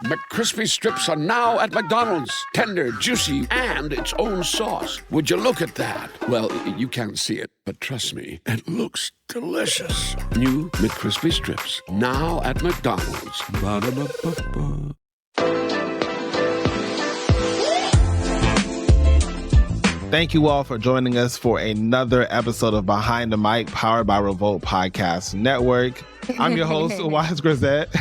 McCrispy strips are now at McDonald's. Tender, juicy, and its own sauce. Would you look at that? Well, you can't see it, but trust me, it looks delicious. New McCrispy strips, now at McDonald's. Ba-da-ba-ba-ba. Thank you all for joining us for another episode of Behind the Mic, powered by REVOLT Podcast Network. I'm your host, Wise Grisette,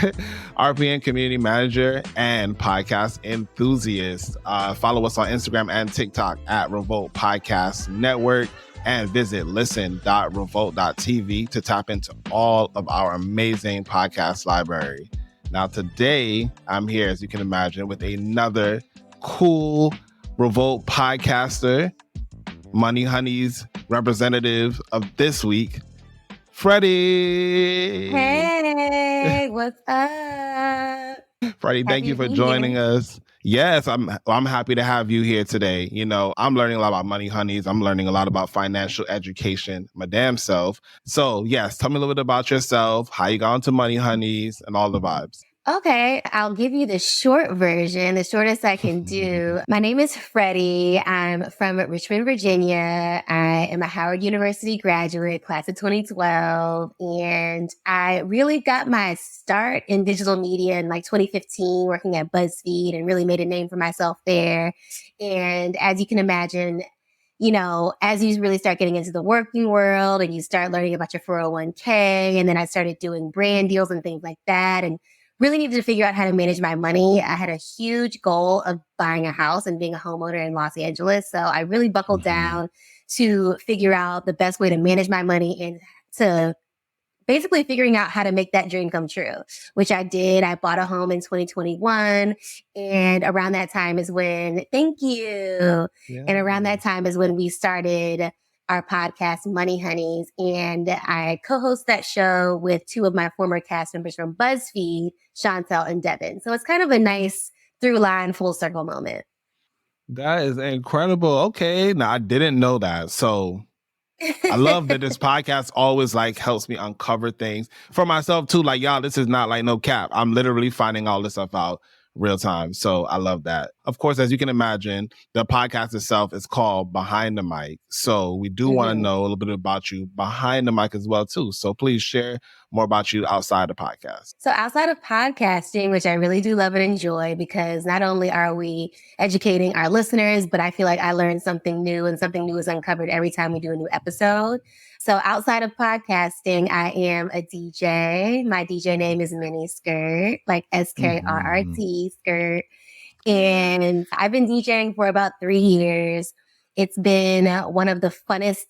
RPN community manager and podcast enthusiast. Follow us on Instagram and TikTok at REVOLT Podcast Network and visit listen.revolt.tv to tap into all of our amazing podcast library. Now, today, I'm here, as you can imagine, with another cool REVOLT podcaster, Money Honey's representative of this week, Freddie. Hey, what's up? Freddie, thank you for joining us. Yes, I'm happy to have you here today. You know, I'm learning a lot about Money Honeys. I'm learning a lot about financial education, my damn self. So yes, tell me a little bit about yourself, how you got into Money Honeys, and all the vibes. Okay, I'll give you the short version, the shortest I can do. My name is Freddie. I'm from Richmond, Virginia. I am a Howard University graduate, class of 2012. And I really got my start in digital media in like 2015, working at BuzzFeed, and really made a name for myself there. And as you can imagine, you know, as you really start getting into the working world and you start learning about your 401k, and then I started doing brand deals and things like that, and really needed to figure out how to manage my money. I had a huge goal of buying a house and being a homeowner in Los Angeles. So I really buckled down to figure out the best way to manage my money and to basically figuring out how to make that dream come true, which I did. I bought a home in 2021. And around that time is when, thank you. Yeah. And around that time is when we started our podcast, Money Honeys, and I co-host that show with two of my former cast members from BuzzFeed, Chantel and Devin. So it's kind of a nice through line, full circle moment. That is incredible. Okay, now I didn't know that. So I love that this podcast always like helps me uncover things for myself too. Like, y'all, this is not like no cap. I'm literally finding all this stuff out real time. So I love that. Of course, as you can imagine, the podcast itself is called Behind the Mic. So we do want to know a little bit about you behind the mic as well too. So please share more about you outside the podcast. So outside of podcasting, which I really do love and enjoy, because not only are we educating our listeners, but I feel like I learned something new, and something new is uncovered every time we do a new episode. So outside of podcasting, I am a DJ. My DJ name is MiniSkrrt, like SKRRT, skirt. And I've been DJing for about 3 years. It's been one of the funnest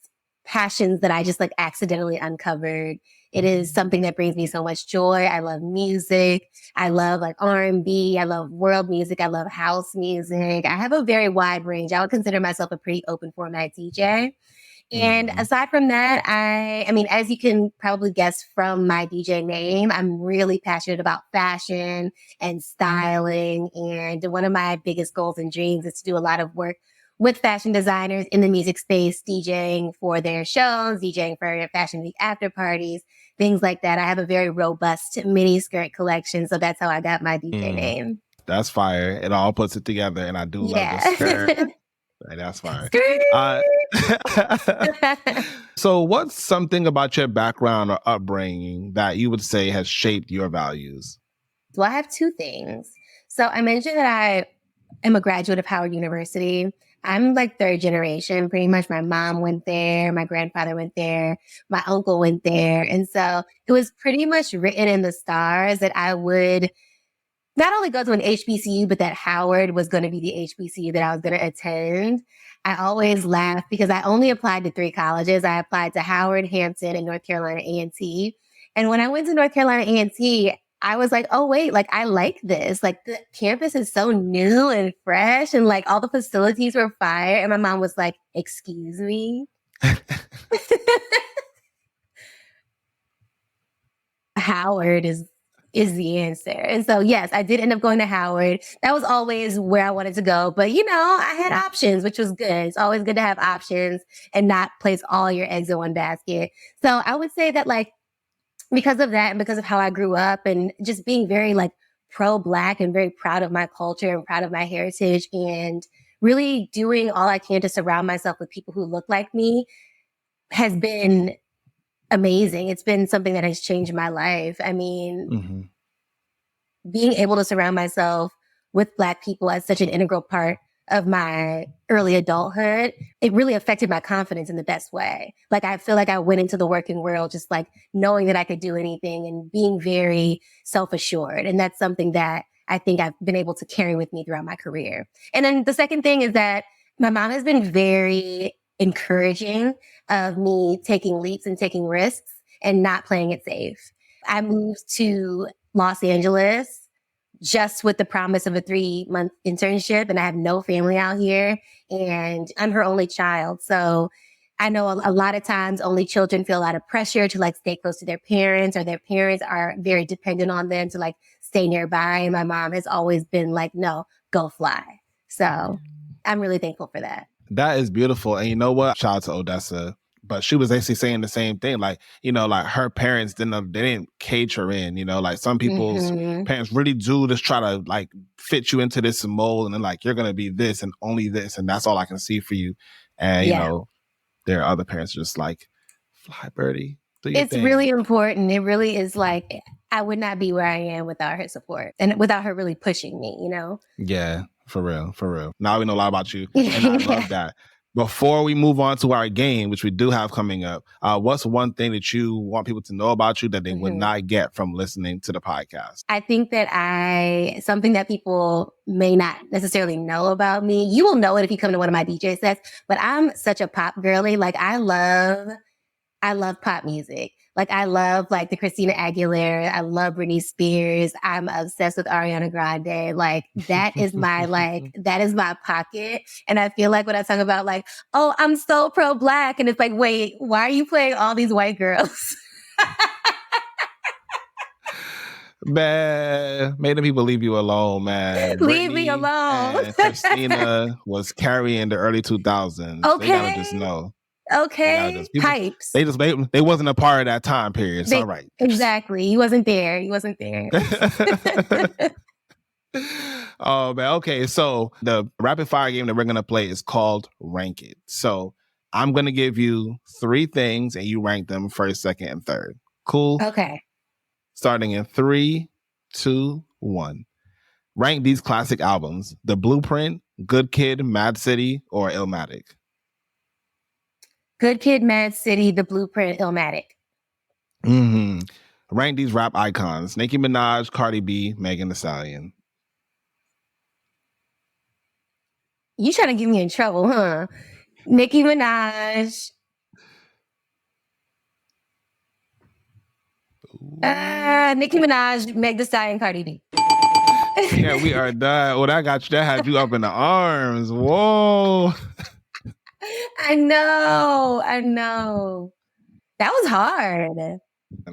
passions that I just like accidentally uncovered. It is something that brings me so much joy. I love music. I love like R&B. I love world music. I love house music. I have a very wide range. I would consider myself a pretty open format DJ. And aside from that, I mean, as you can probably guess from my DJ name, I'm really passionate about fashion and styling. And one of my biggest goals and dreams is to do a lot of work with fashion designers in the music space, DJing for their shows, DJing for Fashion Week after parties, things like that. I have a very robust MiniSkrrt collection. So that's how I got my DJ name. That's fire. It all puts it together. And I do love the skirt. That's fine. So what's something about your background or upbringing that you would say has shaped your values? Well, I have two things. So I mentioned that I am a graduate of Howard University. I'm like third generation. Pretty much my mom went there. My grandfather went there. My uncle went there. And so it was pretty much written in the stars that I would not only go to an HBCU, but that Howard was going to be the HBCU that I was going to attend. I always laugh because I only applied to 3 colleges. I applied to Howard, Hampton, and North Carolina A&T. And when I went to North Carolina A&T, I was like, oh, wait, like, I like this. Like, the campus is so new and fresh, and like all the facilities were fire. And my mom was like, excuse me? Howard is the answer. And so, yes, I did end up going to Howard. That was always where I wanted to go. But, you know, I had options, which was good. It's always good to have options and not place all your eggs in one basket. So I would say that, like, because of that and because of how I grew up and just being very, like, pro-Black and very proud of my culture and proud of my heritage, and really doing all I can to surround myself with people who look like me has been amazing. It's been something that has changed my life. I mean, being able to surround myself with Black people as such an integral part of my early adulthood, it really affected my confidence in the best way. Like, I feel like I went into the working world just like knowing that I could do anything and being very self-assured. And that's something that I think I've been able to carry with me throughout my career. And then the second thing is that my mom has been very encouraging of me taking leaps and taking risks and not playing it safe. I moved to Los Angeles just with the promise of a 3-month internship, and I have no family out here, and I'm her only child. So I know a lot of times only children feel a lot of pressure to like stay close to their parents, or their parents are very dependent on them to like stay nearby. And my mom has always been like, no, go fly. So I'm really thankful for that. That is beautiful. And you know what? Shout out to Odessa. But she was actually saying the same thing. Like, you know, like her parents didn't cage her in, you know, like some people's parents really do just try to like fit you into this mold, and then like, you're going to be this and only this. And that's all I can see for you. And, you know, there are other parents just like, fly birdie. It's really important. It really is like, I would not be where I am without her support and without her really pushing me, you know? Yeah, for real, for real. Now we know a lot about you. And I love that. Before we move on to our game, which we do have coming up, what's one thing that you want people to know about you that they would not get from listening to the podcast? I think that something that people may not necessarily know about me, you will know it if you come to one of my DJ sets, but I'm such a pop girly. Like, I love pop music. Like, I love like the Christina Aguilera. I love Britney Spears. I'm obsessed with Ariana Grande. Like, that is my that is my pocket. And I feel like when I talk about like, oh, I'm so pro-Black, and it's like, wait, why are you playing all these white girls? Man, made the people leave you alone, man. Leave me alone. And Christina was carrying the early 2000s. Okay. They gotta just know. Okay. Pipes. They wasn't a part of that time period. It's all right. Exactly. He wasn't there. Oh, man. Okay. So the rapid fire game that we're going to play is called Rank It. So I'm going to give you 3 things and you rank them first, second, and third. Cool? Okay. Starting in 3, 2, 1. Rank these classic albums: The Blueprint, Good Kid, Mad City, or Illmatic. Good Kid, Mad City, The Blueprint, Illmatic. Rank these rap icons: Nicki Minaj, Cardi B, Megan Thee Stallion. You trying to get me in trouble, huh? Nicki Minaj. Nicki Minaj, Meg Thee Stallion, Cardi B. Yeah, we are done. Well, that had you up in the arms. Whoa. I know. That was hard.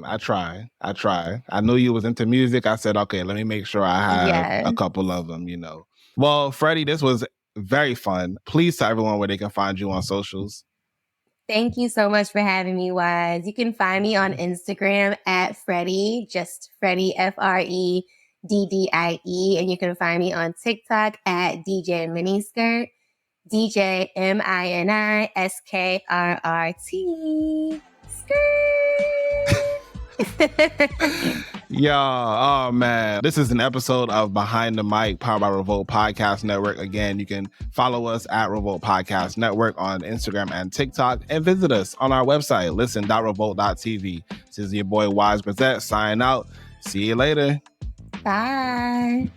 I try. I knew you was into music. I said, okay, let me make sure I have a couple of them, you know. Well, Freddie, this was very fun. Please tell everyone where they can find you on socials. Thank you so much for having me, Wise. You can find me on Instagram at Freddie, just Freddie, FREDDIE. And you can find me on TikTok at DJ MiniSkrrt. DJ MiniSkrrt. Yeah, oh man. This is an episode of Behind the Mic, powered by Revolt Podcast Network. Again, you can follow us at Revolt Podcast Network on Instagram and TikTok, and visit us on our website, listen.revolt.tv. This is your boy Wise Grisette signing out. See you later. Bye.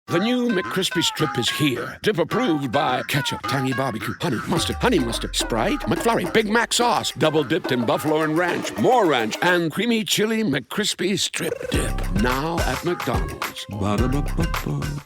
The new McCrispy Strip is here. Dip approved by ketchup, tangy barbecue, honey mustard, Sprite, McFlurry, Big Mac sauce, double dipped in buffalo and ranch, more ranch, and creamy chili McCrispy Strip Dip. Now at McDonald's. Ba-da-ba-ba-ba.